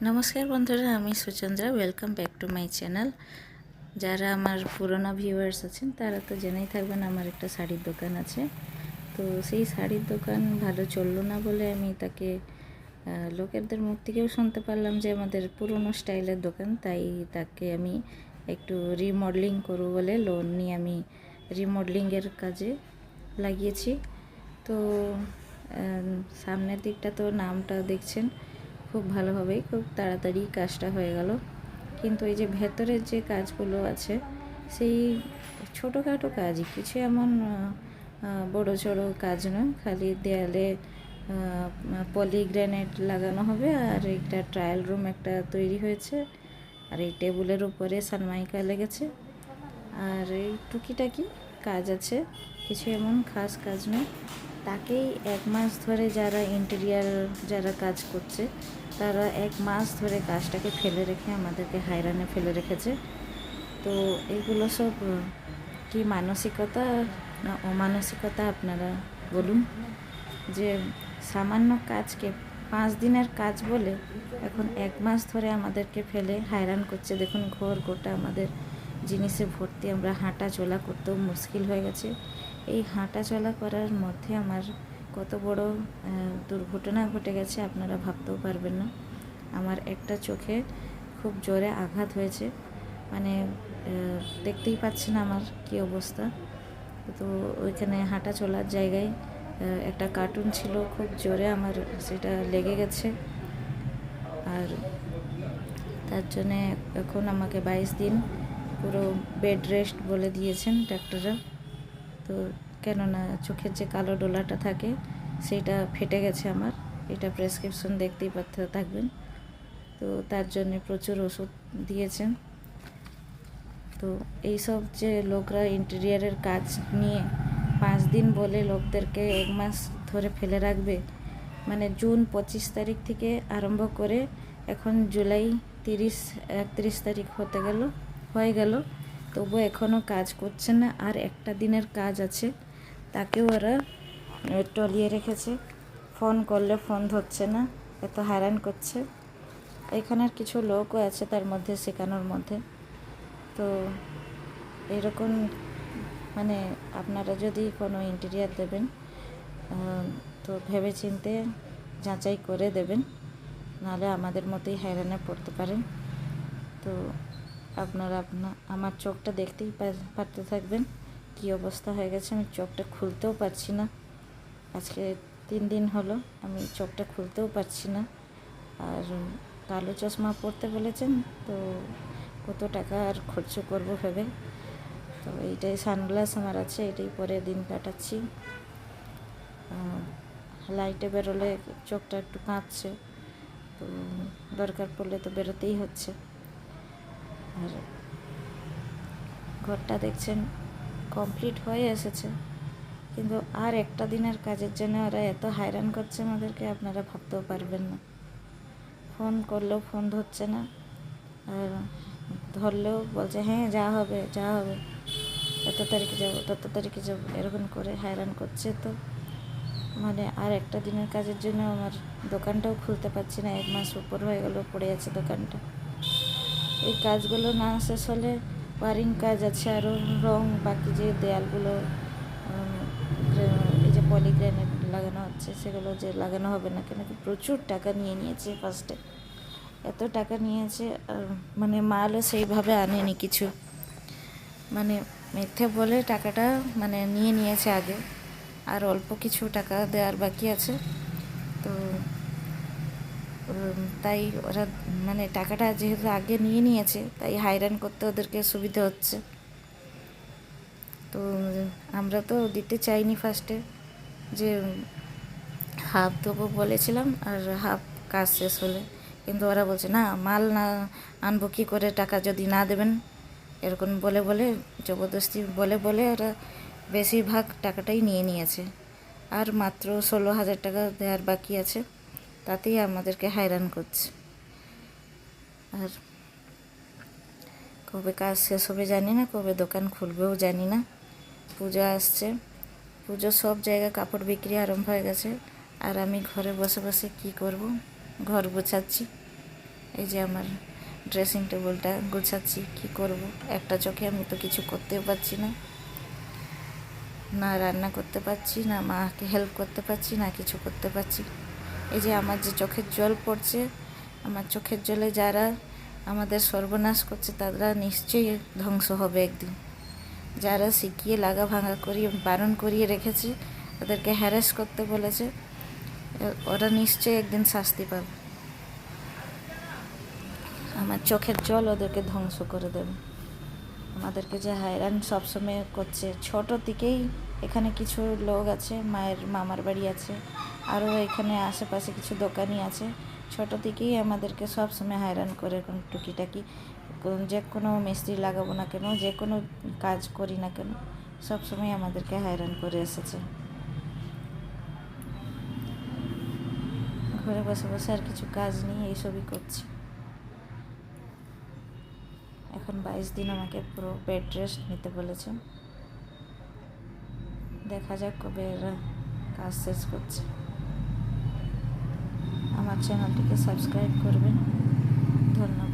নমস্কার বন্ধুরা, আমি Suchandra. Welcome back to my channel. যারা আমার পুরোনো ভিউয়ার্স আছেন তারা তো জেনেই থাকবেন আমার একটা শাড়ির দোকান আছে। তো সেই শাড়ির দোকান ভালো চললো না বলে আমি তাকে লোকেদের মুখ থেকেও শুনতে পারলাম যে আমাদের পুরনো স্টাইলের দোকান, তাই তাকে আমি একটু রিমডেলিং করব বলে লোন নিয়ে আমি রিমডেলিংয়ের কাজে লাগিয়েছি। তো সামনের দিকটা তো নামটা দেখছেন, খুব ভালোভাবেই খুব তাড়াতাড়ি কাজটা হয়ে গেল। কিন্তু এই যে ভেতরের যে কাজগুলো আছে সেই ছোটোখাটো কাজই, কিছু এমন বড় সড়ো কাজ নয়। খালি দেয়ালে পলিগ্রেনেট লাগানো হবে, আর একটা ট্রায়াল রুম একটা তৈরি হয়েছে, আর এই টেবিলের উপরে সানমাইকা লেগেছে, আর এই টুকিটাকি কাজ আছে, কিছু এমন খাস কাজ নয়। তাকেই 1 মাস ধরে যারা ইন্টেরিয়ার যারা কাজ করছে তারা 1 মাস ধরে কাজটাকে ফেলে রেখে আমাদেরকে হায়রানে ফেলে রেখেছে। তো এগুলো সব কি মানসিকতা না অমানসিকতা আপনারা বলুন, যে সামান্য কাজকে 5 দিনের কাজ বলে এখন 1 মাস ধরে আমাদেরকে ফেলে হায়রান করছে। দেখুন ঘর গোটা আমাদের জিনিসে ভর্তি, আমরা হাঁটা চলা করতেও মুশকিল হয়ে গেছে। এই হাঁটা চলা করার মধ্যে আমার কত বড় দুর্ঘটনা ঘটে গেছে আপনারা ভাবতেও পারবেন না। আমার একটা চোখে খুব জোরে আঘাত হয়েছে, মানে দেখতেই পাচ্ছেন আমার কি অবস্থা। তো ওইখানে হাঁটা চলার জায়গায় একটা কার্টুন ছিল, খুব জোরে আমার সেটা লেগে গেছে, আর তার জন্যে এখন আমাকে 22 দিন পুরো বেড রেস্ট বলে দিয়েছেন ডাক্তাররা। তো কেননা চোখের যে কালো ডোলাটা থাকে সেটা ফেটে গেছে আমার, এটা প্রেসক্রিপশন দেখতেই পাতে থাকবেন। তো তার জন্যে প্রচুর ওষুধ দিয়েছেন। তো এইসব যে লোকরা ইন্টেরিয়ারের কাজ নিয়ে 5 দিন বলে লোকদেরকে 1 মাস ধরে ফেলে রাখবে, মানে জুন 25 তারিখ থেকে আরম্ভ করে এখন জুলাই 31 তারিখ হয়ে গেল, তবু এখনও কাজ করছে না। আর একটা দিনের কাজ আছে, তাকেও ওরা টলিয়ে রেখেছে। ফোন করলে ফোন ধরছে না, এত হয়রান করছে। এখানের কিছু লোকও আছে তার মধ্যে শেখানোর মধ্যে। তো এরকম মানে আপনারা যদি কোনো ইন্টেরিয়ার দেবেন তো ভেবে চিনতে যাচাই করে দেবেন, নাহলে আমাদের মতোই হয়রানে পড়তে পারেন। তো আপনারা আমার চোখটা দেখতেই পারতে থাকবেন কি অবস্থা হয়ে গেছে। আমি চোখটা খুলতেও পারছি না, আজকে 3 দিন হলো আমি চোখটা খুলতেও পারছি না। আর কালো চশমা পরতে বলেছেন, তো কত টাকা আর খরচ করব ভেবে তো এইটাই সানগ্লাস আমার আছে, এটাই পরে দিন কাটাচ্ছি। লাইটে বেরোলে চোখটা একটু কাঁপছে, তো দরকার পড়লে তো বেরোতেই হচ্ছে। আর ঘরটা দেখছেন কমপ্লিট হয়ে এসেছে, কিন্তু আর একটা দিনের কাজের জন্য ওরা এত হয়রান করছে আমাদেরকে আপনারা ভাবতেও পারবেন না। ফোন করলেও ফোন ধরছে না, আর ধরলেও বলছে হ্যাঁ যা হবে, এত তারিখে যাবো, তত তারিখে যাবো, এরকম করে হয়রান করছে। তো মানে আর একটা দিনের কাজের জন্য আমার দোকানটাও খুলতে পারছি না, 1 মাস উপর হয়ে গেল পড়ে আছে দোকানটা। এই কাজগুলো না শেষ হলে ওয়ারিং কাজ আছে, আরও রং বাকি যে দেয়ালগুলো এই যে পলিগ্রেনেট লাগানো হচ্ছে সেগুলো যে লাগানো হবে না, কেন কি প্রচুর টাকা নিয়েছে ফার্স্টে। এত টাকা নিয়েছে, মানে মালও সেইভাবে আনেনি কিছু, মানে মিথ্যে বলে টাকাটা মানে নিয়েছে আগে, আর অল্প কিছু টাকা দেওয়ার বাকি আছে। তো তাই ওরা মানে টাকাটা যেহেতু আগে নিয়েছে তাই হায়রান করতে ওদেরকে সুবিধা হচ্ছে। তো আমরা তো দিতে চাইনি ফার্স্টে, যে হাফ দেবো বলেছিলাম আর হাফ কাজ শেষ হলে, কিন্তু ওরা বলছে না মাল না আনবো কী করে টাকা যদি না দেবেন, এরকম বলে জবরদস্তি বলে ওরা বেশিরভাগ টাকাটাই নিয়েছে। আর মাত্র 16,000 টাকা দেওয়ার বাকি আছে, তাতেই আমাদেরকে হয়রান করছে। আর কবে কাজ শেষ হবে জানি না, কবে দোকান খুলবেও জানি না। পুজো আসছে, পুজো সব জায়গায় কাপড় বিক্রি আরম্ভ হয়ে গেছে, আর আমি ঘরে বসে বসে কী করব, ঘর গোছাচ্ছি। এই যে আমার ড্রেসিং টেবিলটা গুছাচ্ছি, কি করব, একটা চোখে আমি তো কিছু করতেও পারছি না, না রান্না করতে পারছি, না মাকে হেল্প করতে পারছি, না কিছু করতে পারছি। এই যে আমার যে চোখের জল পড়ছে, আমার চোখের জলে যারা আমাদের সর্বনাশ করছে তারা নিশ্চয়ই ধ্বংস হবে একদিন। যারা শিখিয়ে লাগা ভাঙা করিয়ে বারণ করিয়ে রেখেছে, ওদেরকে হ্যারাস করতে বলেছে, ওরা নিশ্চয়ই একদিন শাস্তি পাবে। আমার চোখের জল ওদেরকে ধ্বংস করে দেবে। আমাদেরকে যে হয়রান সবসময় করছে, ছোট থেকেই এখানে কিছু লোক আছে, মায়ের মামার বাড়ি আছে, আরও এখানে আশেপাশে কিছু দোকানই আছে, ছোট থেকেই আমাদেরকে সবসময় হয়রান করে। টুকিটাকি যে কোনো মিস্ত্রি লাগাবো না কেন, যে কোনো কাজ করি না কেন, সবসময় আমাদেরকে হয়রান করে এসেছে। ঘরে বসে বসে আর কিছু কাজ নেই, এইসবই করছি। এখন 22 দিন আমাকে পুরো বেড রেস্ট নিতে বলেছে। দেখা যাক কবে এরা কাজ শেষ করছে। আমার চ্যানেলটিকে সাবস্ক্রাইব করবেন। ধন্যবাদ।